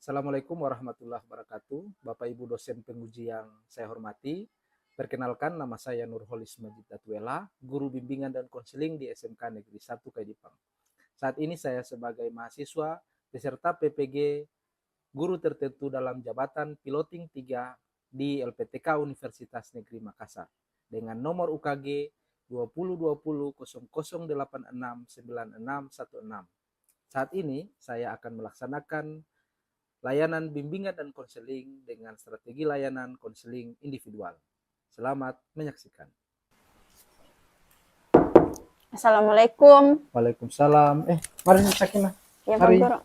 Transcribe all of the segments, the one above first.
Assalamualaikum warahmatullahi wabarakatuh. Bapak Ibu dosen penguji yang saya hormati. Perkenalkan, nama saya Nurholis Majid Datuela, guru bimbingan dan konseling di SMK Negeri 1 Kaidipang. Saat ini saya sebagai mahasiswa peserta PPG guru tertentu dalam jabatan piloting 3 di LPTK Universitas Negeri Makassar dengan nomor UKG 202000869616. Saat ini saya akan melaksanakan layanan bimbingan dan konseling dengan strategi layanan konseling individual. Selamat menyaksikan. Assalamualaikum. Waalaikumsalam. Mari Sakinah. Ya Mari. Pak Guru.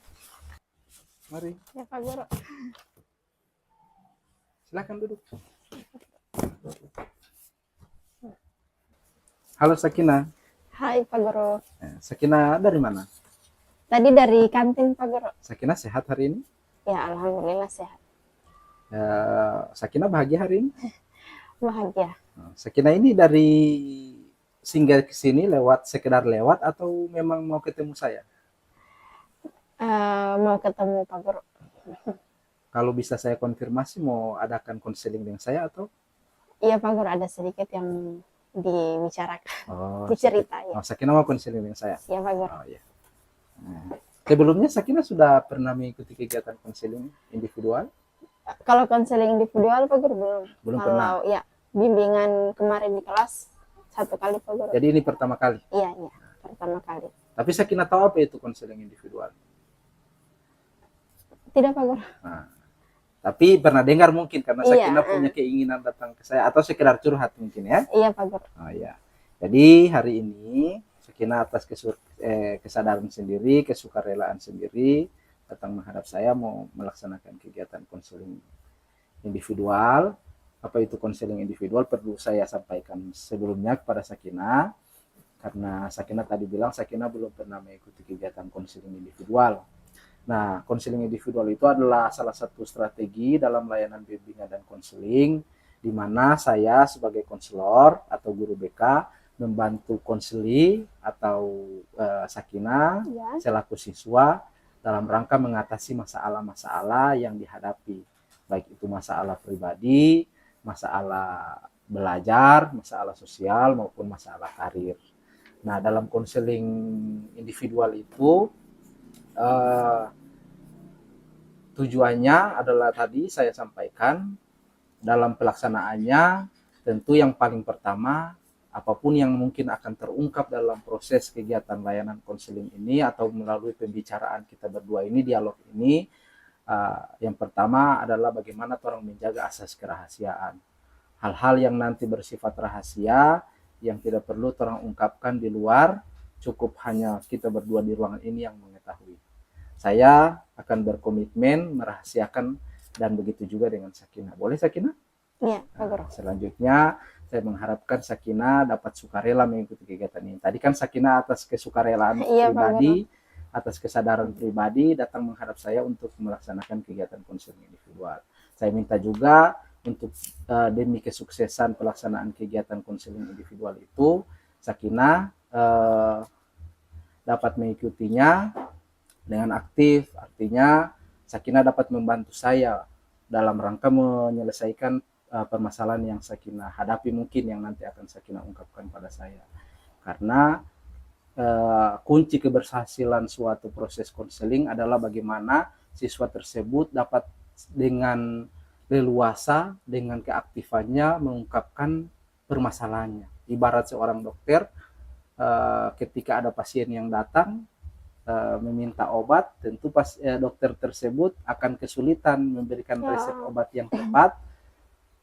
Mari. Ya Pak Guru. Silakan duduk. Halo Sakinah. Hai Pak Guru. Sakinah dari mana? Tadi dari kantin Pak Guru. Sakinah sehat hari ini? Ya alhamdulillah sehat. Sakinah bahagia hari ini? Bahagia. Sakinah ini dari singgah ke sini sekedar lewat atau memang mau ketemu saya? Mau ketemu Pak Guru. Kalau bisa saya konfirmasi mau adakan konseling dengan saya atau? Iya Pak Guru, ada sedikit yang dibicarakan. Dicerita ya. Sakinah mau konseling dengan saya? Ya Pak Guru. Ya. Sebelumnya Sakinah sudah pernah mengikuti kegiatan konseling individual? Kalau konseling individual Pak Guru belum. Belum Kalau pernah. ya bimbingan kemarin di kelas 1 kali Pak Guru. Jadi ini pertama kali? Iya, pertama kali. Tapi Sakinah tahu apa itu konseling individual? Tidak Pak Guru. Tapi pernah dengar mungkin karena Sakinah punya keinginan datang ke saya atau sekedar curhat mungkin ya? Iya Pak Guru. Ya. Jadi hari ini Sakinah atas kesadaran sendiri, kesukarelaan sendiri datang menghadap saya mau melaksanakan kegiatan konseling individual. Apa itu konseling individual perlu saya sampaikan sebelumnya kepada Sakinah, karena Sakinah tadi bilang Sakinah belum pernah mengikuti kegiatan konseling individual. Nah, konseling individual itu adalah salah satu strategi dalam layanan bimbingan dan konseling, di mana saya sebagai konselor atau guru BK membantu konseli atau Sakinah selaku siswa dalam rangka mengatasi masalah-masalah yang dihadapi, baik itu masalah pribadi, masalah belajar, masalah sosial maupun masalah karir. Nah, dalam konseling individual itu tujuannya adalah tadi saya sampaikan, dalam pelaksanaannya tentu yang paling pertama apapun yang mungkin akan terungkap dalam proses kegiatan layanan konseling ini atau melalui pembicaraan kita berdua ini, dialog ini, yang pertama adalah bagaimana orang menjaga asas kerahasiaan. Hal-hal yang nanti bersifat rahasia yang tidak perlu orang ungkapkan di luar, cukup hanya kita berdua di ruangan ini yang mengetahui. Saya akan berkomitmen merahasiakan dan begitu juga dengan Sakinah. Boleh Sakinah? Iya, Pak Guru. Selanjutnya saya mengharapkan Sakinah dapat sukarela mengikuti kegiatan ini. Tadi kan Sakinah atas kesukarelaan pribadi, atas kesadaran pribadi datang menghadap saya untuk melaksanakan kegiatan konseling individual. Saya minta juga untuk demi kesuksesan pelaksanaan kegiatan konseling individual itu, Sakinah dapat mengikutinya dengan aktif, artinya Sakinah dapat membantu saya dalam rangka menyelesaikan permasalahan yang Sakinah hadapi mungkin yang nanti akan Sakinah ungkapkan pada saya. Karena kunci keberhasilan suatu proses konseling adalah bagaimana siswa tersebut dapat dengan leluasa, dengan keaktifannya mengungkapkan permasalahannya. Ibarat seorang dokter, ketika ada pasien yang datang meminta obat, tentu dokter tersebut akan kesulitan memberikan resep obat yang tepat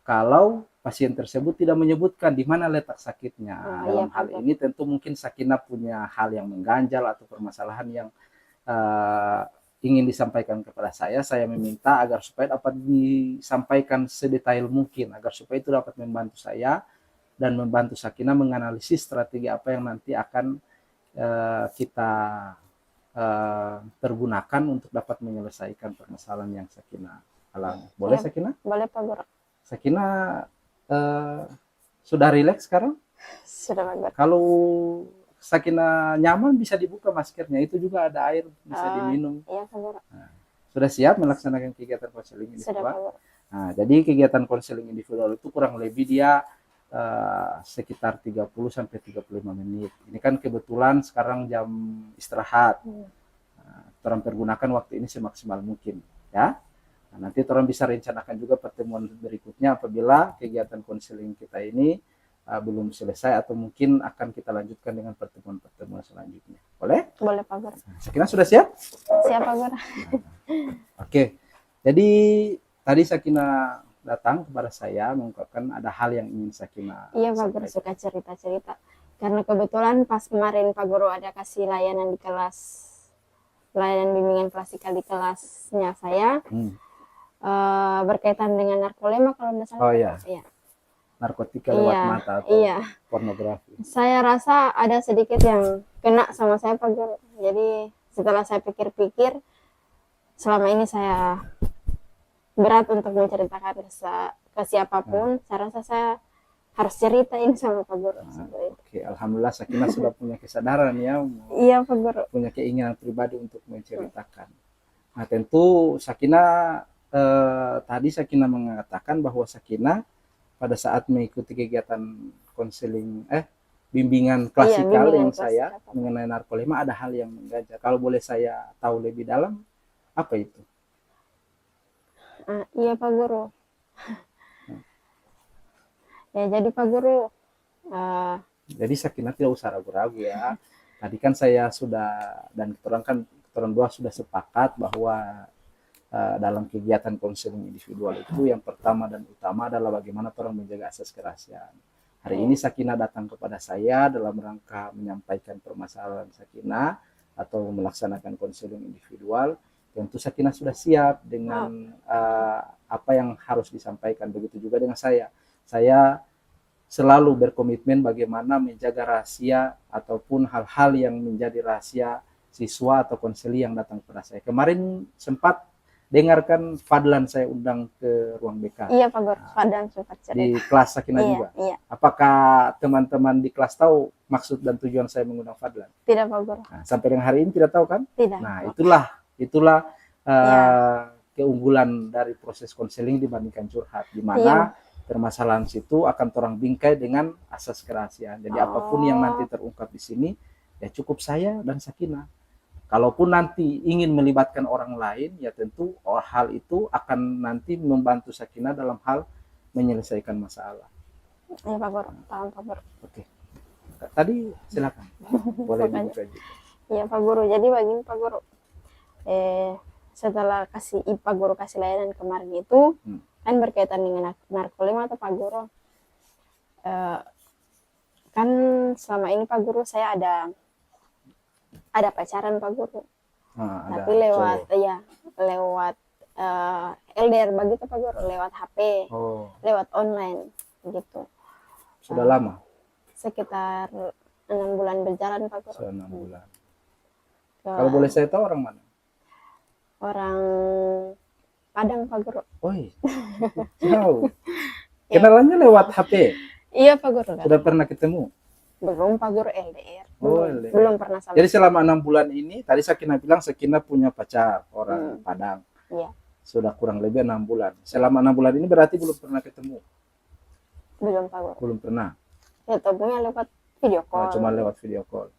kalau pasien tersebut tidak menyebutkan di mana letak sakitnya. Dalam hal ini tentu mungkin Sakinah punya hal yang mengganjal atau permasalahan yang ingin disampaikan kepada saya. Saya meminta agar supaya dapat disampaikan sedetail mungkin, agar supaya itu dapat membantu saya dan membantu Sakinah menganalisis strategi apa yang nanti akan kita pergunakan untuk dapat menyelesaikan permasalahan yang Sakinah alami. Boleh Sakinah? Boleh Pak Guru. Sakinah sudah rileks sekarang? Sudah Pak Guru. Kalau Sakinah nyaman bisa dibuka maskernya, itu juga ada air bisa diminum. Iya Pak Guru. Sudah siap melaksanakan kegiatan konseling Sudah, individual? Pak Guru. Nah, jadi kegiatan konseling individual itu kurang lebih dia sekitar 30 sampai 35 menit. Ini kan kebetulan sekarang jam istirahat. Orang pergunakan waktu ini semaksimal mungkin, ya. Nah, nanti orang bisa rencanakan juga pertemuan berikutnya apabila kegiatan konseling kita ini belum selesai atau mungkin akan kita lanjutkan dengan pertemuan-pertemuan selanjutnya. Boleh? Boleh, Pak Guru. Sakinah sudah siap? Siap, Pak Guru. Oke. Jadi tadi Sakinah datang kepada saya mengungkapkan ada hal yang ingin Sakinah Iya, Pak Guru, suka cerita-cerita. Karena kebetulan pas kemarin Pak Guru ada kasih layanan di kelas, layanan bimbingan klasikal di kelasnya saya, berkaitan dengan narkolema kalau tidak salah. Oh iya. Iya. Narkotika lewat mata atau pornografi. Saya rasa ada sedikit yang kena sama saya, Pak Guru. Jadi setelah saya pikir-pikir, selama ini saya berat untuk menceritakan ke siapapun. Saya rasa saya harus cerita ini sama Pak Guru. Oke, alhamdulillah Sakinah sudah punya kesadaran ya. Iya, Pak Guru. Punya keinginan pribadi untuk menceritakan. Nah, tentu Sakinah tadi Sakinah mengatakan bahwa Sakinah pada saat mengikuti kegiatan konseling bimbingan klasikal yang saya mengenai narkolema ada hal yang mengganjal. Kalau boleh saya tahu lebih dalam, apa itu? Iya, Pak Guru. Ya, jadi Pak Guru. Jadi Sakinah tidak usah ragu-ragu ya. Tadi kan saya sudah dan kita dua sudah sepakat bahwa dalam kegiatan konseling individual itu yang pertama dan utama adalah bagaimana orang menjaga asas kerahasiaan. Hari ini Sakinah datang kepada saya dalam rangka menyampaikan permasalahan Sakinah atau melaksanakan konseling individual. Tentu Sakinah sudah siap dengan apa yang harus disampaikan. Begitu juga dengan saya. Saya selalu berkomitmen bagaimana menjaga rahasia ataupun hal-hal yang menjadi rahasia siswa atau konseli yang datang kepada saya. Kemarin sempat dengarkan Fadlan saya undang ke ruang BK. Iya, Pak Guru. Fadlan sempat cerita. Di kelas Sakinah juga. Iya. Apakah teman-teman di kelas tahu maksud dan tujuan saya mengundang Fadlan? Tidak, Pak Guru. Nah, sampai dengan hari ini tidak tahu kan? Tidak. Nah, itulah keunggulan dari proses konseling dibandingkan curhat, di mana permasalahan situ akan orang bingkai dengan asas kerahasiaan. Jadi apapun yang nanti terungkap di sini, ya cukup saya dan Sakinah. Kalaupun nanti ingin melibatkan orang lain, ya tentu hal itu akan nanti membantu Sakinah dalam hal menyelesaikan masalah. Iya, Pak Guru. Paham, Pak Guru. Oke. Tadi silakan. Boleh dibuka juga. Iya, Pak Guru. Jadi begini, Pak Guru. Setelah Pak Guru kasih layanan kemarin itu, kan berkaitan dengan narkolema atau Pak Guru. Kan selama ini Pak Guru saya ada pacaran Pak Guru, tapi lewat LDR begitu Pak Guru, lewat HP, lewat online gitu. Sudah lama? Sekitar 6 bulan berjalan Pak Guru. Sudah 6 bulan. Kalau boleh saya tahu orang mana? Orang Padang Pak Guru. Tahu. Kenalannya lewat HP? Iya Pak Guru. Sudah pernah ketemu? Belum Pak Guru, LDR. LDR. Belum pernah sama. Jadi selama 6 bulan ini, tadi Sakinah bilang Sakinah punya pacar orang Padang. Iya. Sudah kurang lebih 6 bulan. Selama 6 bulan ini berarti belum pernah ketemu? Belum Pak Guru. Belum pernah. Ya temunya lewat video call. Cuma lewat video call.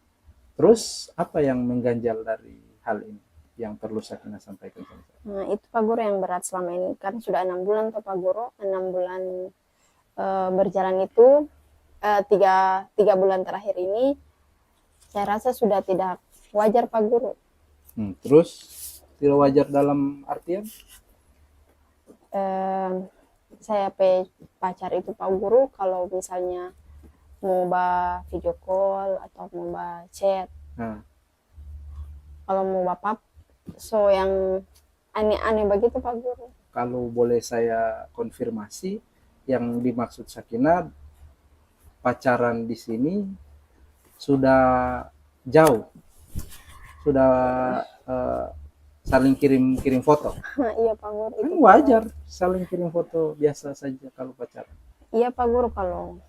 Terus apa yang mengganjal dari hal ini yang perlu Sakinah sampaikan sama saya? Nah, itu Pak Guru yang berat selama ini. Kan sudah 6 bulan tuh Pak Guru. 6 bulan berjalan itu. 3 bulan terakhir ini saya rasa sudah tidak wajar Pak Guru. Terus tidak wajar dalam artian? Saya pacar itu Pak Guru kalau misalnya mau video call atau mau chat, kalau mau pap, so yang aneh-aneh begitu Pak Guru. Kalau boleh saya konfirmasi, yang dimaksud Sakinah pacaran di sini sudah jauh, sudah saling kirim foto. Iya Pak Guru. Kan wajar saling kirim foto biasa saja kalau pacaran. Iya Pak Guru, kalau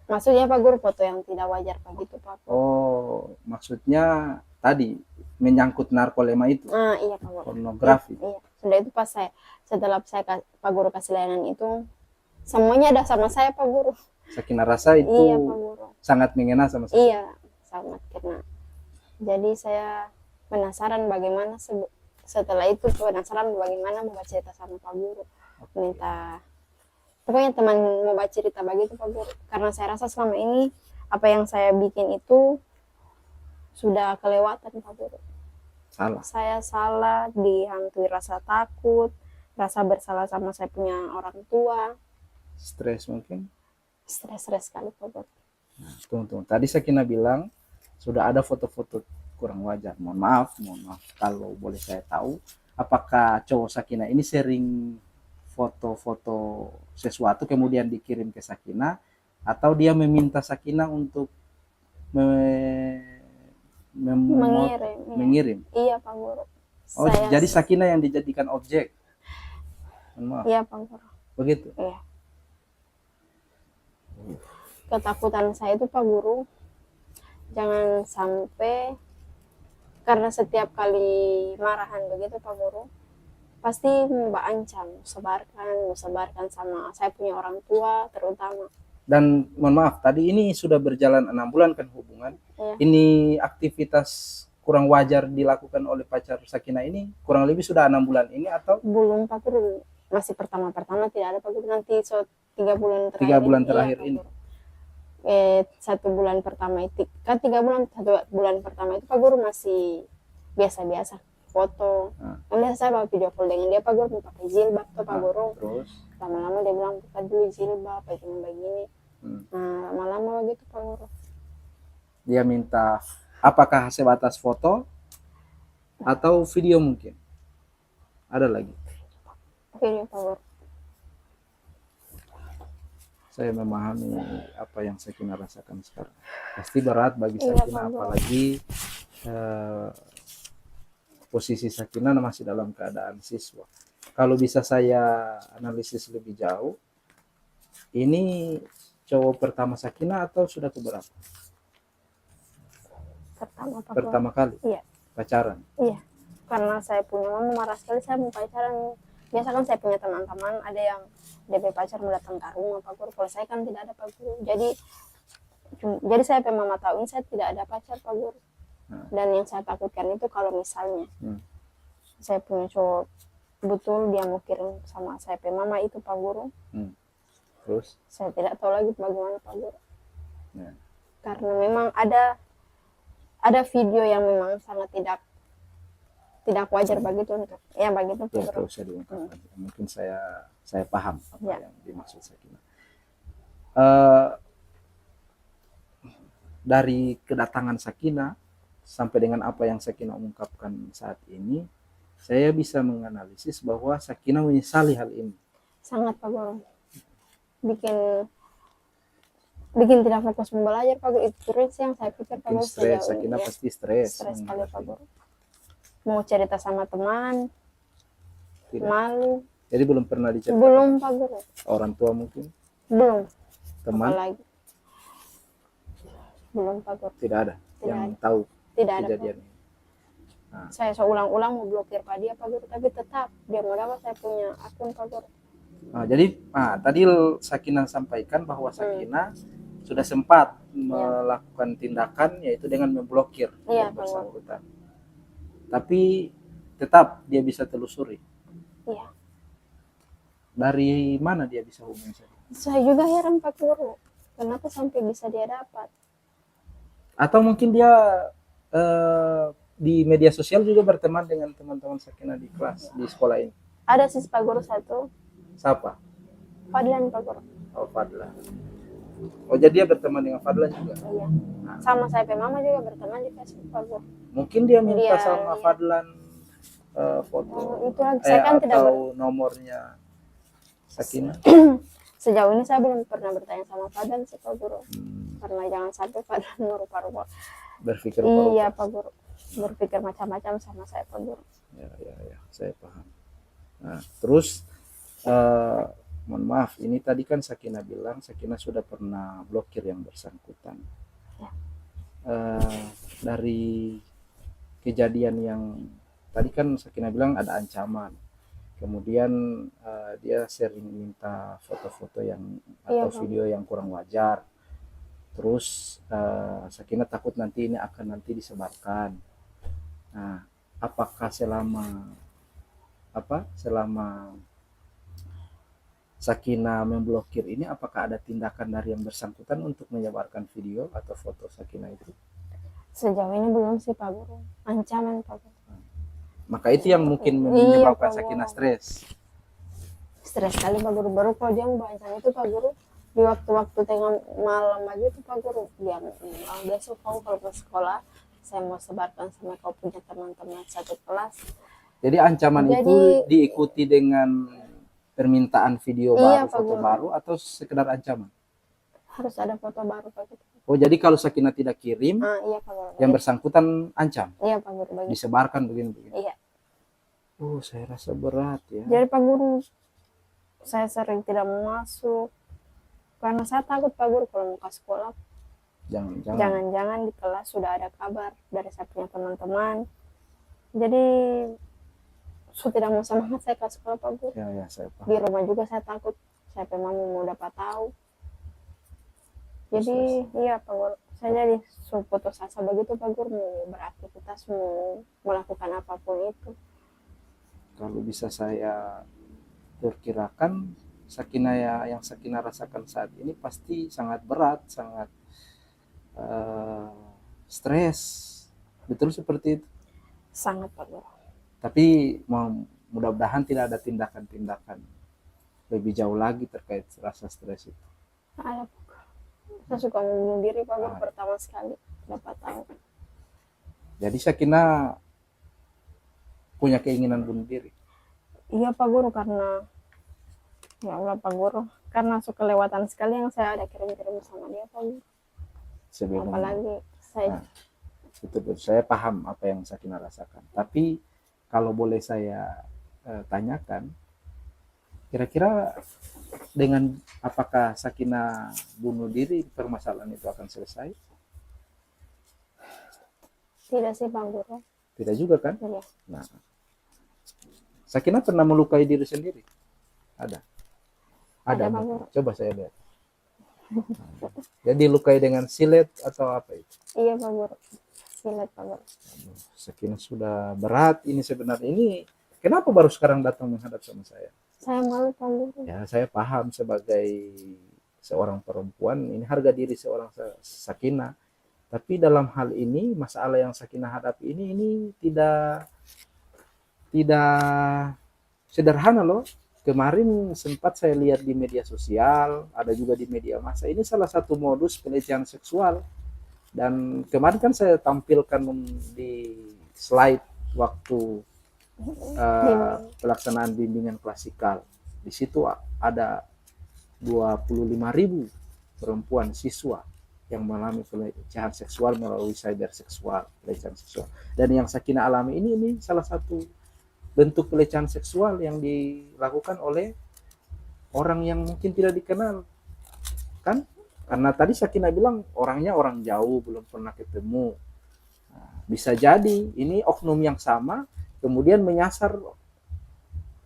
maksudnya Pak Guru foto yang tidak wajar begitu Pak Guru. Oh, maksudnya tadi menyangkut narkolema itu, Iya Pak Guru. pornografi. Iya. Sudah itu pas setelah Pak Guru kasih layanan itu, semuanya ada sama saya Pak Guru. Sakinah rasa itu Iya Pak Guru. sangat mengena sama saya. Iya, sangat kena. Jadi saya penasaran bagaimana setelah itu penasaran bagaimana mau cerita sama Pak Guru. Minta pokoknya teman mau baca cerita begitu Pak Guru. Karena saya rasa selama ini apa yang saya bikin itu sudah kelewatan Pak Guru. Salah. Saya salah, dihantui rasa takut, rasa bersalah sama saya punya orang tua. Stres mungkin. Stres sekali Pak Guru. Tunggu. Tadi Sakinah bilang sudah ada foto-foto kurang wajar. Mohon maaf kalau boleh saya tahu, apakah cowok Sakinah ini sering foto-foto sesuatu kemudian dikirim ke Sakinah, atau dia meminta Sakinah untuk mengirim? Iya Pak Guru. Oh, jadi Sakinah yang dijadikan objek. Mohon maaf. Iya Pak Guru. Begitu. Iya. Ketakutan saya itu Pak Guru, jangan sampai karena setiap kali marahan begitu Pak Guru, pasti Mbak ancam, sebarkan sama saya punya orang tua terutama. Dan mohon maaf, tadi ini sudah berjalan 6 bulan kan hubungan. Iya. Ini aktivitas kurang wajar dilakukan oleh pacar Sakinah ini kurang lebih sudah 6 bulan ini atau? Belum Pak Guru, masih pertama-pertama tidak ada Pak Guru, nanti 3 bulan terakhir. 3 bulan terakhir iya, ini. 1 bulan pertama itu kan 3 bulan, 1 bulan pertama itu Pak Guru masih biasa-biasa foto. Kemudian saya bawa video call dengan dia Pak Guru, mau pakai jilbab tuh Pak Guru. Terus Lama-lama dia bilang buka dulu jilbab, begini. Nah lama-lama begitu Pak Guru. Dia minta apakah sebatas foto atau video mungkin? Ada lagi? Video Pak Guru. Saya memahami apa yang Sakinah rasakan sekarang. Pasti berat bagi Iya, Sakinah, Pak Guru. apalagi posisi Sakinah masih dalam keadaan siswa. Kalau bisa saya analisis lebih jauh, ini cowok pertama Sakinah atau sudah keberapa? Pertama Pak Guru. Pertama kali? Iya. Pacaran? Iya. Karena saya punya mama marah sekali saya mau pacaran. Biasa kan saya punya teman-teman ada yang DP pacar mau datang ke rumah Pak Guru. Kalau saya kan tidak ada Pak Guru. Jadi saya pengen mama tahu ini saya tidak ada pacar Pak Guru. Dan yang saya takutkan itu kalau misalnya saya punya cowok betul dia mau kirim sama saya pengen mama itu Pak Guru. Terus? Saya tidak tahu lagi bagaimana Pak Guru. Ya. Karena memang ada video yang memang sangat tidak wajar begitu untuk begitu Pak Ya, Guru. usah diungkapkan. Mungkin saya paham apa yang dimaksud Sakinah. Dari kedatangan Sakinah sampai dengan apa yang Sakinah ungkapkan saat ini, saya bisa menganalisis bahwa Sakinah menyesali hal ini. Sangat Pak Guru. Bikin tidak fokus belajar Pak Guru. Itu terus yang saya pikir Pak Guru. Stres, Sakinah pasti stres. Stres sekali Pak Guru. Mau cerita sama teman, Tidak. malu. Jadi belum pernah diceritakan? Belum Pak Guru. Orang tua mungkin? Belum. Teman? Apalagi. Belum Pak Guru. Tidak ada yang ada. tahu Tidak ada kejadian Pak. ini? Nah. Saya seulang-ulang mau blokir Pak dia Pak Guru, tapi tetap dia mau dapat saya punya akun Pak Guru. Jadi tadi Sakinah sampaikan bahwa Sakinah sudah sempat melakukan tindakan yaitu dengan memblokir yang bersangkutan. Tapi tetap dia bisa telusuri. Iya. Dari mana dia bisa hubungi saya? Saya juga heran Pak Guru, kenapa sampai bisa dia dapat? Atau mungkin dia di media sosial juga berteman dengan teman-teman Sakinah di kelas di sekolah ini. Ada sih Pak Guru satu. Siapa? Fadlan Pak Guru. Oh, Fadlan. Oh, jadi dia berteman dengan Fadlan juga? Iya. Sama saya mama juga berteman di Facebook Pak Guru. Mungkin dia minta sama Fadlan foto itu lagi saya kan atau nomornya Sakinah. Sejauh ini saya belum pernah bertanya sama Fadlan sih Pak Guru. Karena jangan sampai Fadlan merupa-rupa. Berpikir iya Pak Guru. Berpikir macam-macam sama saya Pak Guru. Ya, saya paham. Nah, terus mohon maaf, ini tadi kan Sakinah bilang Sakinah sudah pernah blokir yang bersangkutan. Ya. Dari kejadian yang tadi kan Sakina bilang ada ancaman, kemudian dia sering minta foto-foto yang Iya, atau Bang. video yang kurang wajar, terus Sakina takut nanti ini akan nanti disebarkan. Nah, apakah selama Sakina memblokir ini, apakah ada tindakan dari yang bersangkutan untuk menyebarkan video atau foto Sakina itu? Sejauh ini belum sih Pak Guru. Ancaman Pak Guru. Maka itu yang mungkin Iya menyebabkan Pak Sakina Guru. stres. Stres sekali Pak Guru. Baru kalau dia membahasakan itu Pak Guru di waktu-waktu tengah malam aja itu Pak Guru. Dia bilang besok kau kalau ke sekolah saya mau sebarkan sama kau punya teman-teman satu kelas. Jadi ancaman Jadi, itu diikuti dengan permintaan video iya, baru, Pak foto Guru. baru, atau sekedar ancaman? Harus ada foto baru Pak Guru. Oh, jadi kalau Sakina tidak kirim, Iya Pak Guru. yang bersangkutan ancam, Iya Pak Guru. Begitu. disebarkan begini-begini. Iya. Oh, saya rasa berat ya. Jadi Pak Guru, saya sering tidak mau masuk karena saya takut Pak Guru kalau mau ke sekolah. Jangan-jangan di kelas sudah ada kabar dari saya punya teman-teman. Jadi saya tidak mau semangat saya ke sekolah Pak Guru. Ya, saya paham. Di rumah juga saya takut siapa yang mau dapat tahu. Jadi iya Pak Guru, saya jadi putus asa begitu Pak Guru, mau beraktivitas, mau melakukan apapun itu. Kalau bisa saya perkirakan, Sakina yang Sakina rasakan saat ini pasti sangat berat, sangat stres. Betul seperti itu? Sangat Pak Guru. Tapi mudah-mudahan tidak ada tindakan-tindakan lebih jauh lagi terkait rasa stres itu. Ada Pak Guru. Saya suka membunuh diri Pak Guru pertama sekali dapat tahu. Jadi Sakina punya keinginan bunuh diri? Iya Pak Guru, karena ya Allah Pak Guru, karena suka kelewatan sekali yang saya ada kirim-kirim sama dia Pak Guru. Apalagi saya betul, saya paham apa yang Sakina rasakan. Tapi kalau boleh saya tanyakan, kira-kira dengan apakah Sakina bunuh diri, permasalahan itu akan selesai? Tidak sih Pak Guru. Tidak juga kan? Iya. Nah, Sakina pernah melukai diri sendiri? Ada Pak Guru. Coba saya lihat. Jadi lukai dengan silet atau apa itu? Iya Pak Guru. Silet Pak Guru. Sakina sudah berat ini sebenarnya. Ini kenapa baru sekarang datang menghadap sama saya? Saya malu Pak Guru. Ya, saya paham sebagai seorang perempuan, ini harga diri seorang Sakina. Tapi dalam hal ini, masalah yang Sakina hadapi ini tidak sederhana loh. Kemarin sempat saya lihat di media sosial, ada juga di media massa. Ini salah satu modus pelecehan seksual. Dan kemarin kan saya tampilkan di slide waktu pelaksanaan bimbingan klasikal. Di situ ada 25.000 perempuan siswa yang mengalami pelecehan seksual melalui cyber seksual, pelecehan seksual. Dan yang Sakina alami ini salah satu bentuk pelecehan seksual yang dilakukan oleh orang yang mungkin tidak dikenal, kan? Karena tadi Sakina bilang orangnya orang jauh, belum pernah ketemu. Nah, bisa jadi ini oknum yang sama kemudian menyasar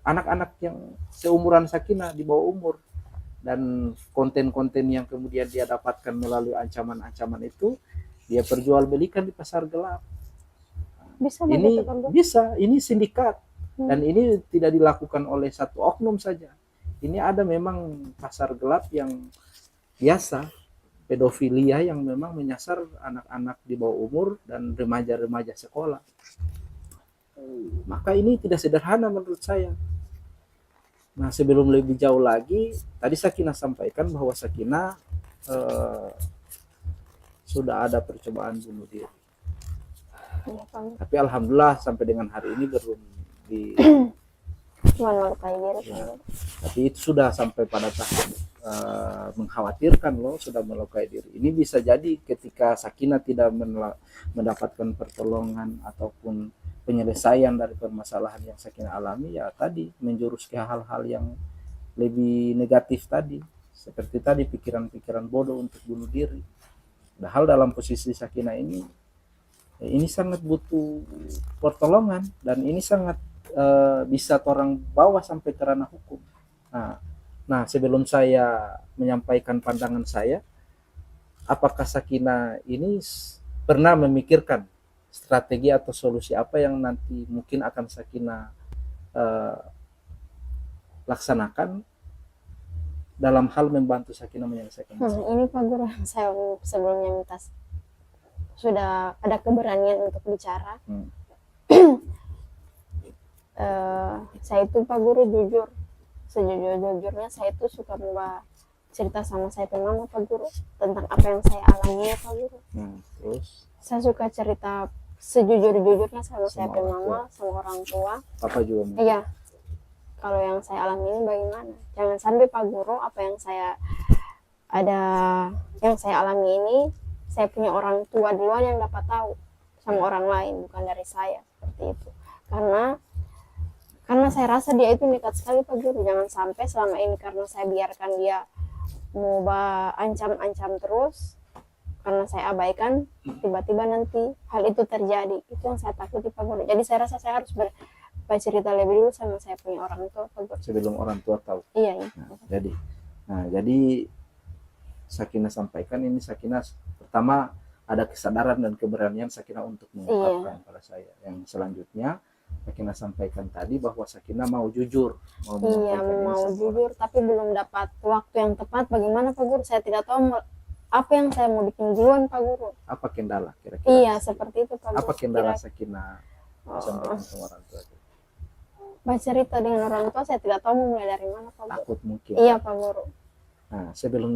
anak-anak yang seumuran Sakina, di bawah umur. Dan konten-konten yang kemudian dia dapatkan melalui ancaman-ancaman itu dia perjualbelikan di pasar gelap. Bisa ini begitu, bisa, ini sindikat. Dan ini tidak dilakukan oleh satu oknum saja. Ini ada memang pasar gelap yang biasa, pedofilia yang memang menyasar anak-anak di bawah umur dan remaja-remaja sekolah. Maka ini tidak sederhana menurut saya. Nah, sebelum lebih jauh lagi, tadi Sakina sampaikan bahwa Sakina sudah ada percobaan bunuh diri. Iya, tapi alhamdulillah sampai dengan hari ini belum melukai diri. Ya, tapi itu sudah sampai pada tahap mengkhawatirkan loh, sudah melukai diri. Ini bisa jadi ketika Sakina tidak mendapatkan pertolongan ataupun penyelesaian dari permasalahan yang Sakina alami, ya tadi menjurus ke hal-hal yang lebih negatif tadi, seperti tadi pikiran-pikiran bodoh untuk bunuh diri. Padahal dalam posisi Sakina ini Ini sangat butuh pertolongan dan ini sangat bisa orang bawa sampai ke ranah hukum. Nah, sebelum saya menyampaikan pandangan saya, apakah Sakina ini pernah memikirkan strategi atau solusi apa yang nanti mungkin akan Sakina eh, laksanakan dalam hal membantu Sakina menyelesaikan masalah? Ini Pak Guru yang saya sebelumnya minta, sudah ada keberanian untuk bicara. Saya itu Pak Guru jujur, sejujur-jujurnya saya itu suka membawa cerita sama saya ke mama Pak Guru tentang apa yang saya alami ya Pak Guru. Terus Saya suka cerita sejujur-jujurnya sama saya ke orang mama, sama orang tua. Papa juga mau. Iya, kalau yang saya alami ini bagaimana? Jangan sampai Pak Guru apa yang saya alami ini saya punya orang tua duluan yang dapat tahu sama orang lain, bukan dari saya, seperti itu. Karena saya rasa dia itu nekat sekali Pak Guru. Jangan sampai selama ini karena saya biarkan dia mau ancam-ancam terus, karena saya abaikan, tiba-tiba nanti hal itu terjadi. Itu yang saya takuti Pak Guru. Jadi saya rasa saya harus bercerita lebih dulu sama saya punya orang tua Pak Guru, Sebelum orang tua tahu. iya. Jadi Sakina sampaikan ini, Sakina pertama ada kesadaran dan keberanian Sakina untuk mengungkapkan pada saya. Yang selanjutnya Sakina sampaikan tadi bahwa Sakina mau jujur, mau jujur, tapi belum dapat waktu yang tepat. Bagaimana Pak Guru? Saya tidak tahu apa yang saya mau bikin duluan Pak Guru. Apa kendala kira-kira? Iya, seperti itu Pak Guru. Apa kendala Sakina sampaikan sama orang tua? Bercerita dengan orang tua saya tidak tahu mau mulai dari mana Pak Guru. Takut mungkin. Iya Pak Guru. Nah, sebelum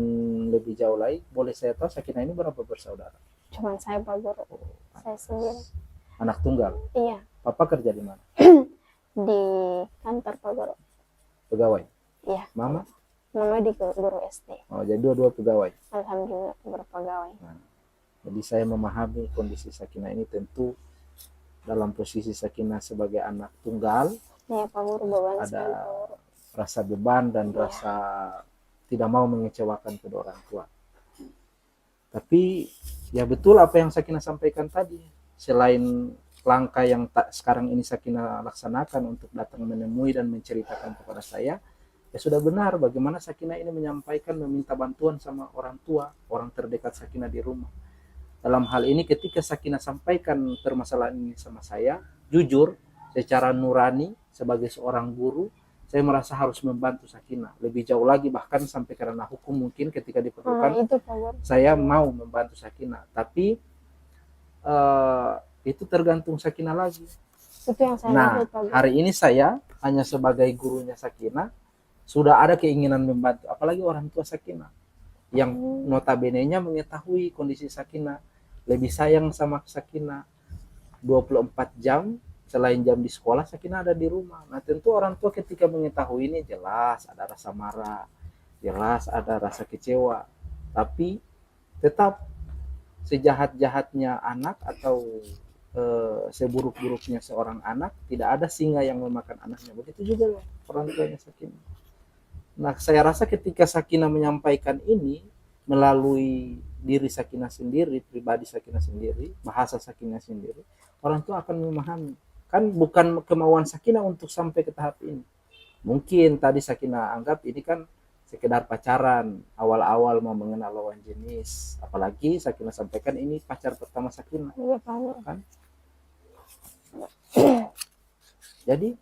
lebih jauh lagi, boleh saya tahu Sakina ini berapa bersaudara? Cuman saya Pak Guru. Saya sendiri. Anak tunggal? Iya. Papa kerja di mana? Di kantor Pak Guru. Pegawai? Iya. Mama? Mama di guru SD. Oh, jadi dua-dua pegawai? Alhamdulillah berpegawai. Jadi saya memahami kondisi Sakina ini, tentu dalam posisi Sakina sebagai anak tunggal. Iya Pak Guru, beban ada sekali, Pak Guru. Rasa beban dan rasa tidak mau mengecewakan kedua orang tua. Tapi ya betul apa yang Sakina sampaikan tadi. Selain langkah yang sekarang ini Sakina laksanakan untuk datang menemui dan menceritakan kepada saya, ya sudah benar bagaimana Sakina ini menyampaikan, meminta bantuan sama orang tua, orang terdekat Sakina di rumah. Dalam hal ini ketika Sakina sampaikan permasalahan ini sama saya, jujur, secara nurani, sebagai seorang guru, saya merasa harus membantu Sakina lebih jauh lagi, bahkan sampai karena hukum mungkin ketika diperlukan. Itu Pak Guru. Saya mau membantu Sakina, tapi itu tergantung Sakina lagi. Itu yang saya Pak Guru. Hari ini saya hanya sebagai gurunya Sakina, sudah ada keinginan membantu, apalagi orang tua Sakina yang notabene-nya mengetahui kondisi Sakina, lebih sayang sama Sakina. 24 jam selain jam di sekolah, Sakina ada di rumah. Nah, tentu orang tua ketika mengetahui ini jelas ada rasa marah, jelas ada rasa kecewa. Tapi tetap sejahat-jahatnya anak atau seburuk-buruknya seorang anak, tidak ada singa yang memakan anaknya. Begitu juga orang tuanya Sakina. Nah, saya rasa ketika Sakina menyampaikan ini melalui diri Sakina sendiri, pribadi Sakina sendiri, bahasa Sakina sendiri, orang tua akan memahami. Kan bukan kemauan Sakina untuk sampai ke tahap ini. Mungkin tadi Sakina anggap ini kan sekedar pacaran, awal-awal mau mengenal lawan jenis. Apalagi Sakina sampaikan ini pacar pertama Sakina. Iya Pak. Kan? Jadi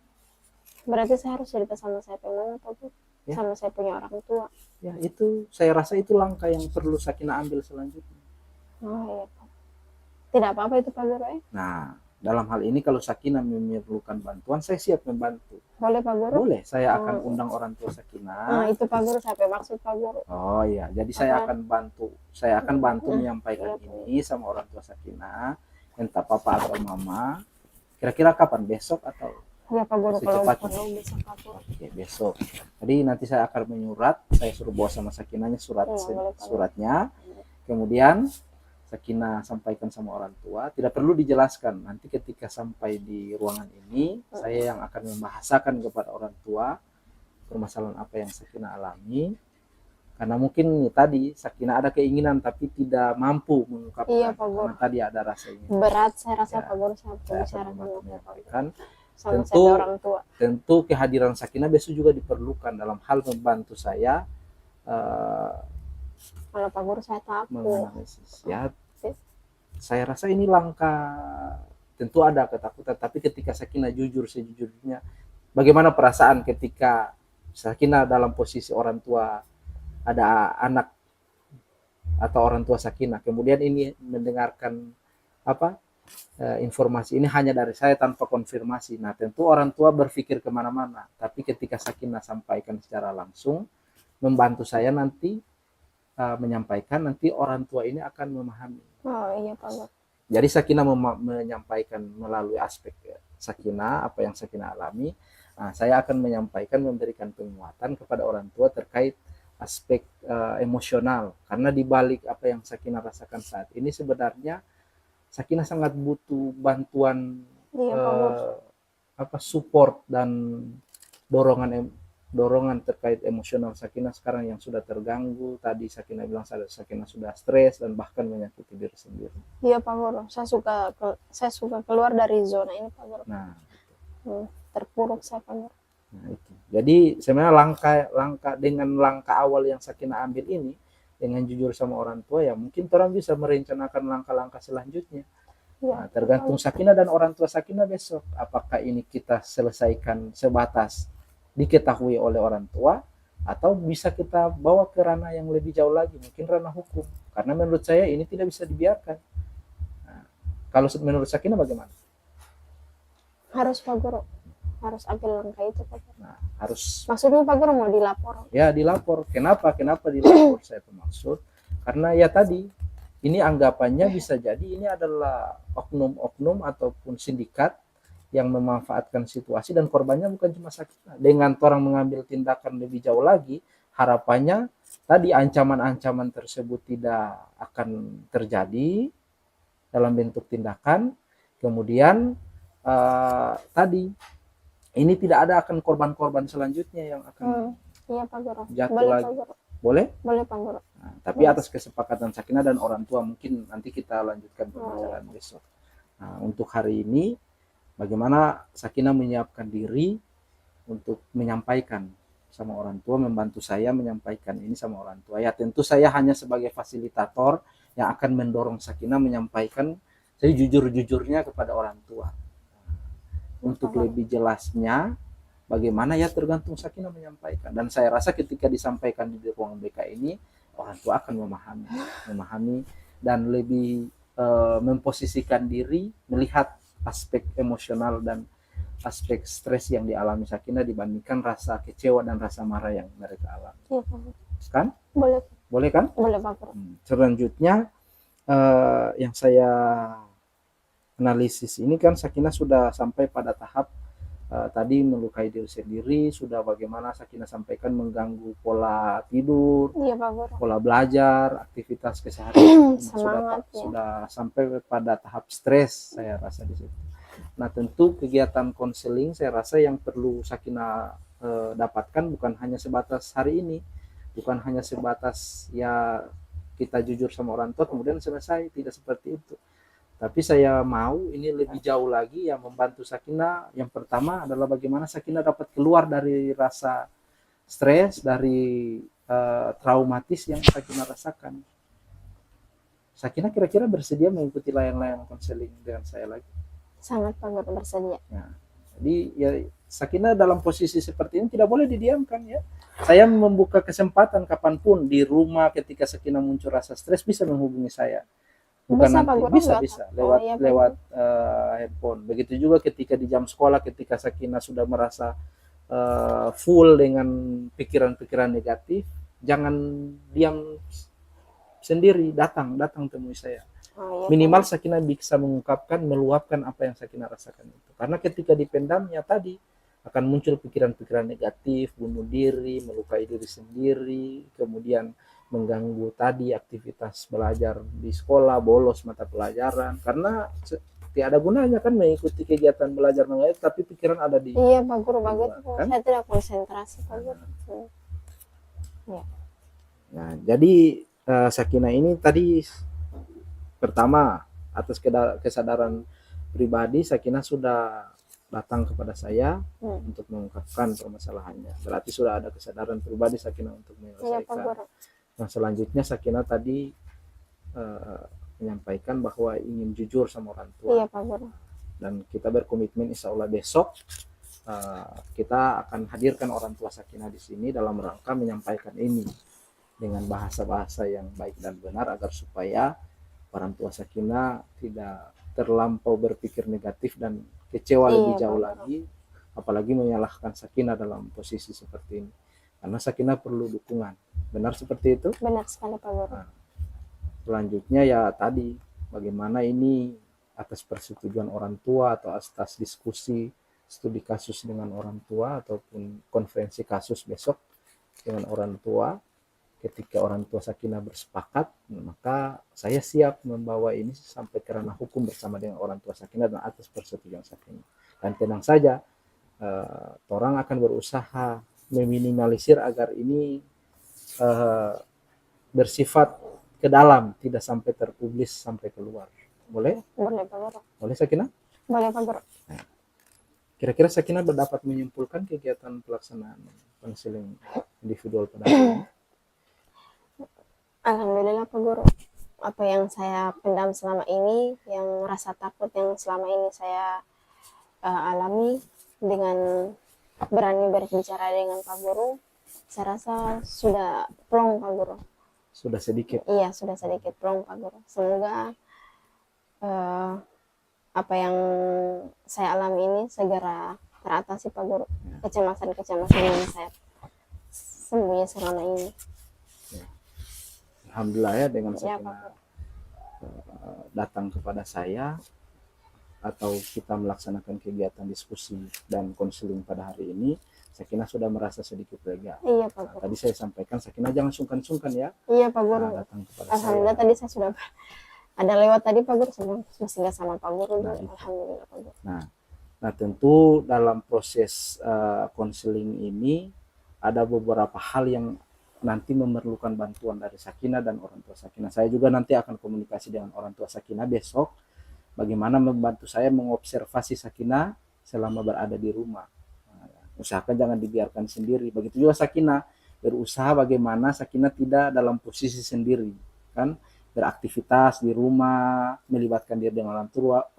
berarti saya harus cerita sama saya punya Pak Guru, sama saya punya orang tua. Ya, itu saya rasa itu langkah yang perlu Sakina ambil selanjutnya. Oh iya Pak. Tidak apa-apa itu Pak Guru ya? Nah, dalam hal ini kalau Sakina memerlukan bantuan, saya siap membantu. Boleh Pak Guru? Boleh, saya akan undang orang tua Sakina. Itu Pak Guru, saya maksud Pak Guru. Oh iya, jadi saya akan bantu menyampaikan ini sama orang tua Sakina, entah papa atau mama. Kira-kira kapan? Besok atau? Ya Pak Guru, secepatnya? kalau besok Pak Guru. Oke, besok. Jadi nanti saya akan menyurat, saya suruh bawa sama Sakinanya suratnya. Kemudian Sakina sampaikan sama orang tua, tidak perlu dijelaskan. Nanti ketika sampai di ruangan ini, saya yang akan membahasakan kepada orang tua permasalahan apa yang Sakina alami. Karena mungkin tadi Sakinah ada keinginan tapi tidak mampu mengungkapkan. Iya, Pak Guru. Karena tadi ada rasa ingin. Berat saya rasa Ya, Pak Guru saat Saya berbicara akan membantu sama menyampaikan. saya Tentu, orang tua. tentu kehadiran Sakinah besok juga diperlukan dalam hal membantu saya Kalau Pak Guru saya takut. menganalisis. Ya, saya rasa ini langkah. Tentu ada ketakutan, tapi ketika Sakinah jujur sejujurnya, bagaimana perasaan ketika Sakinah dalam posisi orang tua, ada anak atau orang tua Sakinah, kemudian ini mendengarkan informasi ini hanya dari saya tanpa konfirmasi. Nah, tentu orang tua berpikir kemana-mana, tapi ketika Sakinah sampaikan secara langsung, membantu saya nanti menyampaikan, nanti orang tua ini akan memahami. Oh iya Pak Guru. Jadi Sakinah menyampaikan melalui aspek Sakinah, apa yang Sakinah alami. Nah, saya akan menyampaikan, memberikan penguatan kepada orang tua terkait aspek emosional. Karena di balik apa yang Sakinah rasakan saat ini, sebenarnya Sakinah sangat butuh bantuan, support dan dorongan terkait emosional Sakinah sekarang yang sudah terganggu. Tadi Sakinah bilang Sakinah sudah stres dan bahkan menyakiti diri sendiri. Iya Pak Guru, saya suka keluar dari zona ini Pak Guru. Nah, terpuruk saya Pak Guru. Nah, itu. Jadi sebenarnya langkah awal yang Sakinah ambil ini dengan jujur sama orang tua, ya mungkin orang bisa merencanakan langkah-langkah selanjutnya. Nah, tergantung Sakinah dan orang tua Sakinah besok. Apakah ini kita selesaikan sebatas diketahui oleh orang tua, atau bisa kita bawa ke ranah yang lebih jauh lagi, mungkin ranah hukum. Karena menurut saya ini tidak bisa dibiarkan. Nah, kalau menurut Sakinah bagaimana? Harus Pak Guru, harus ambil langkah itu Pak Guru. Nah, harus. Maksudnya Pak Guru mau dilapor? Ya, dilapor. Kenapa dilapor? Saya maksud karena ya tadi ini anggapannya bisa jadi ini adalah oknum-oknum ataupun sindikat yang memanfaatkan situasi, dan korbannya bukan cuma Sakinah. Dengan orang mengambil tindakan lebih jauh lagi, harapannya tadi ancaman-ancaman tersebut tidak akan terjadi dalam bentuk tindakan. Kemudian tadi ini tidak ada akan korban-korban selanjutnya yang akan iya Pak Guru. jatuh Boleh, lagi. Pak Guru. Boleh? Boleh Pak Guru. Nah, tapi atas kesepakatan Sakinah dan orang tua, mungkin nanti kita lanjutkan pembicaraan besok. Nah, untuk hari ini bagaimana Sakinah menyiapkan diri untuk menyampaikan sama orang tua, membantu saya menyampaikan ini sama orang tua. Ya tentu saya hanya sebagai fasilitator yang akan mendorong Sakinah menyampaikan sejujur-jujurnya kepada orang tua. Untuk lebih jelasnya bagaimana, ya tergantung Sakinah menyampaikan. Dan saya rasa ketika disampaikan di ruang BK ini, orang tua akan memahami dan lebih memposisikan diri, melihat aspek emosional dan aspek stres yang dialami Sakinah dibandingkan rasa kecewa dan rasa marah yang mereka alami. Iya Pak Guru. Kan? Boleh kan? Boleh Pak Guru. Selanjutnya yang saya analisis ini kan Sakinah sudah sampai pada tahap tadi melukai diri sendiri, sudah bagaimana Sakinah sampaikan mengganggu pola tidur, pola belajar, aktivitas keseharian, sudah sampai pada tahap stres, saya rasa di situ. Nah, tentu kegiatan konseling saya rasa yang perlu Sakinah dapatkan bukan hanya sebatas hari ini, bukan hanya sebatas ya kita jujur sama orang tua kemudian selesai, tidak seperti itu. Tapi saya mau ini lebih jauh lagi, yang membantu Sakinah. Yang pertama adalah bagaimana Sakinah dapat keluar dari rasa stres, dari traumatis yang Sakinah rasakan. Sakinah kira-kira bersedia mengikuti layanan konseling dengan saya lagi? Sangat Pak Guru bersedia. Nah, jadi ya Sakinah dalam posisi seperti ini tidak boleh didiamkan ya. Saya membuka kesempatan kapanpun di rumah ketika Sakinah muncul rasa stres bisa menghubungi saya. Bukan bisa, nanti bisa lewat handphone. Begitu juga ketika di jam sekolah, ketika Sakinah sudah merasa full dengan pikiran-pikiran negatif, jangan diam sendiri, datang temui saya. Minimal Sakinah bisa mengungkapkan, meluapkan apa yang Sakinah rasakan itu. Karena ketika dipendamnya tadi akan muncul pikiran-pikiran negatif, bunuh diri, melukai diri sendiri, kemudian mengganggu tadi aktivitas belajar di sekolah, bolos mata pelajaran, karena tidak ada gunanya kan mengikuti kegiatan belajar mengajar tapi pikiran ada di iya Pak Guru, kan? Saya tidak konsentrasi Pak Guru. Ya. Nah, jadi Sakinah ini tadi pertama atas kesadaran pribadi Sakinah sudah datang kepada saya untuk mengungkapkan permasalahannya. Berarti sudah ada kesadaran pribadi Sakinah untuk Iya Pak menyelesaikan. Guru. Nah, selanjutnya Sakinah tadi eh, menyampaikan bahwa ingin jujur sama orang tua. Iya Pak Guru. Dan kita berkomitmen insya Allah besok kita akan hadirkan orang tua Sakinah di sini dalam rangka menyampaikan ini dengan bahasa-bahasa yang baik dan benar agar supaya orang tua Sakinah tidak terlampau berpikir negatif dan kecewa lebih jauh lagi, apalagi menyalahkan Sakinah dalam posisi seperti ini. Karena Sakinah perlu dukungan. Benar seperti itu? Benar sekali Pak Guru. Nah, selanjutnya ya tadi bagaimana ini atas persetujuan orang tua atau atas diskusi studi kasus dengan orang tua ataupun konferensi kasus besok dengan orang tua. Ketika orang tua Sakinah bersepakat, maka saya siap membawa ini sampai ke ranah hukum bersama dengan orang tua Sakinah dan atas persetujuan Sakinah. Dan tenang saja, orang akan berusaha meminimalisir agar ini bersifat ke dalam, tidak sampai terpublis sampai keluar. Boleh? Boleh Pak Guru. Boleh Sakinah? Boleh Pak Guru. Kira-kira Sakinah dapat menyimpulkan kegiatan pelaksanaan konseling individual pada hari ini? Alhamdulillah Pak Guru. Apa yang saya pendam selama ini, yang rasa takut yang selama ini saya alami, dengan berani berbicara dengan Pak Guru, saya rasa sudah plong Pak Guru. Sudah sedikit. Iya, sudah sedikit plong Pak Guru. Semoga apa yang saya alami ini segera teratasi Pak Guru. Kecemasan-kecemasan yang saya sembunyi selama ini. Alhamdulillah ya dengan Ya, Sakinah datang kepada saya atau kita melaksanakan kegiatan diskusi dan konseling pada hari ini, Sakinah sudah merasa sedikit lega. Iya Pak Guru. Tadi saya sampaikan Sakinah jangan sungkan-sungkan ya. Iya Pak Guru. Datang kepada Alhamdulillah saya. tadi saya sudah ada lewat tadi Pak Guru, masih nggak sama Pak Guru. Alhamdulillah Pak Guru. Nah tentu dalam proses konseling ini ada beberapa hal yang nanti memerlukan bantuan dari Sakinah dan orang tua Sakinah. Saya juga nanti akan komunikasi dengan orang tua Sakinah besok bagaimana membantu saya mengobservasi Sakinah selama berada di rumah. Usahakan jangan dibiarkan sendiri. Begitu juga Sakinah berusaha bagaimana Sakinah tidak dalam posisi sendiri, kan beraktivitas di rumah, melibatkan diri dengan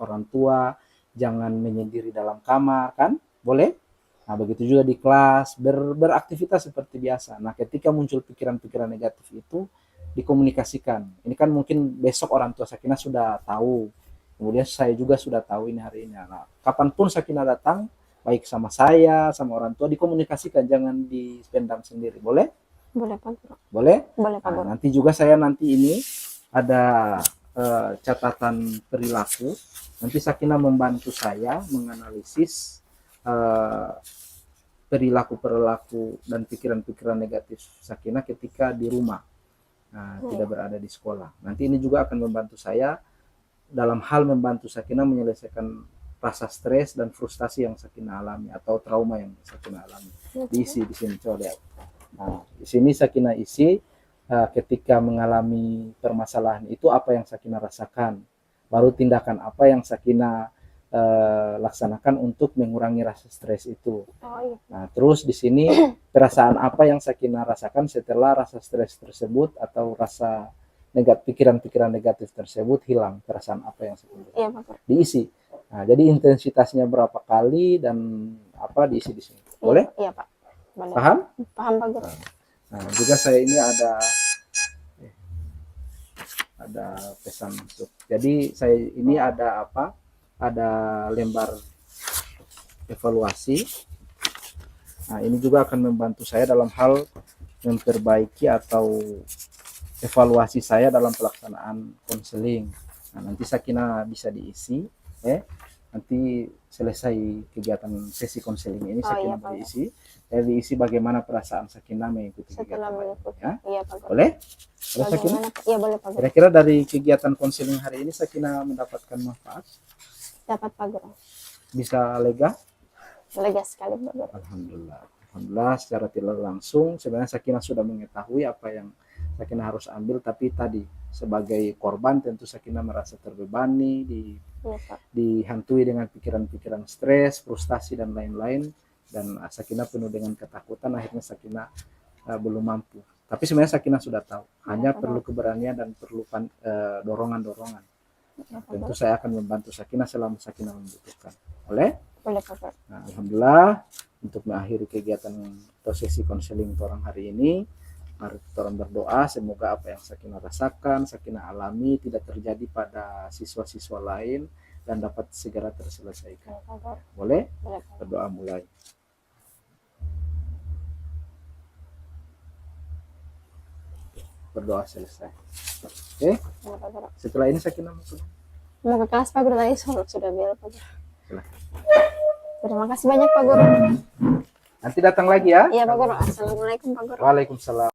orang tua, jangan menyendiri dalam kamar, kan? Boleh? Nah, begitu juga di kelas, beraktivitas seperti biasa. Nah, ketika muncul pikiran-pikiran negatif itu, dikomunikasikan. Ini kan mungkin besok orang tua Sakinah sudah tahu. Kemudian saya juga sudah tahu ini hari ini. Nah, kapanpun Sakinah datang, baik sama saya, sama orang tua, dikomunikasikan. Jangan dipendam sendiri. Boleh? Boleh Pak Guru. Boleh? Boleh Pak Guru. Nah, nanti juga saya nanti ini ada catatan perilaku. Nanti Sakinah membantu saya menganalisis perilaku dan pikiran-pikiran negatif Sakinah ketika di rumah, tidak berada di sekolah. Nanti ini juga akan membantu saya dalam hal membantu Sakinah menyelesaikan rasa stres dan frustasi yang Sakinah alami atau trauma yang Sakinah alami. Diisi di sini coba lihat. Nah, di sini Sakinah isi ketika mengalami permasalahan itu apa yang Sakinah rasakan, baru tindakan apa yang Sakinah laksanakan untuk mengurangi rasa stres itu. Nah, terus di sini perasaan apa yang Sakinah rasakan setelah rasa stres tersebut atau rasa pikiran-pikiran negatif tersebut hilang, perasaan apa yang Sakinah rasakan. Diisi. Nah, jadi intensitasnya berapa kali dan apa diisi di sini. Boleh? Iya Pak. Boleh. Paham? Paham Pak Guru. Nah, juga saya ini ada pesan masuk. Jadi saya ini ada apa? Ada lembar evaluasi. Nah, ini juga akan membantu saya dalam hal memperbaiki atau evaluasi saya dalam pelaksanaan konseling. Nah, nanti Sakinah bisa diisi, nanti selesai kegiatan sesi konseling ini Sakinah diisi. Saya diisi bagaimana perasaan Sakinah mengikuti setelah mengikuti. Ya? Iya Pak Guru. Boleh? Boleh Sakinah? Iya boleh Pak Guru. Kira-kira dari kegiatan konseling hari ini Sakinah mendapatkan manfaat? Dapat Pak Guru. Bisa lega? Lega sekali Pak Guru. Alhamdulillah. Alhamdulillah secara tidak langsung sebenarnya Sakinah sudah mengetahui apa yang Sakina harus ambil, tapi tadi sebagai korban tentu Sakina merasa terbebani, Iya, Pak. dihantui dengan pikiran-pikiran stres, frustasi dan lain-lain, dan Sakina penuh dengan ketakutan, akhirnya Sakina belum mampu. Tapi sebenarnya Sakina sudah tahu, hanya perlu keberanian dan perlu dorongan-dorongan. Iya, Pak Tentu Guru. saya akan membantu Sakina selama Sakina membutuhkan. Boleh? Boleh, Pak Guru. Nah, alhamdulillah untuk mengakhiri kegiatan atau sesi konseling orang hari ini, mari kita orang berdoa semoga apa yang Sakina rasakan, Sakina alami tidak terjadi pada siswa-siswa lain dan dapat segera terselesaikan. Boleh, Pak Guru. Boleh? Boleh, Pak Guru. Berdoa mulai. Berdoa selesai. Oke? Boleh, Pak Guru. Setelah ini Sakina mau pulang. Mau ke kelas Pak Guru, tadi sudah bel, Pak Guru. Silakan. Terima kasih banyak Pak Guru. Nanti datang lagi ya. Iya Pak Guru. Assalamualaikum Pak Guru. Waalaikumsalam.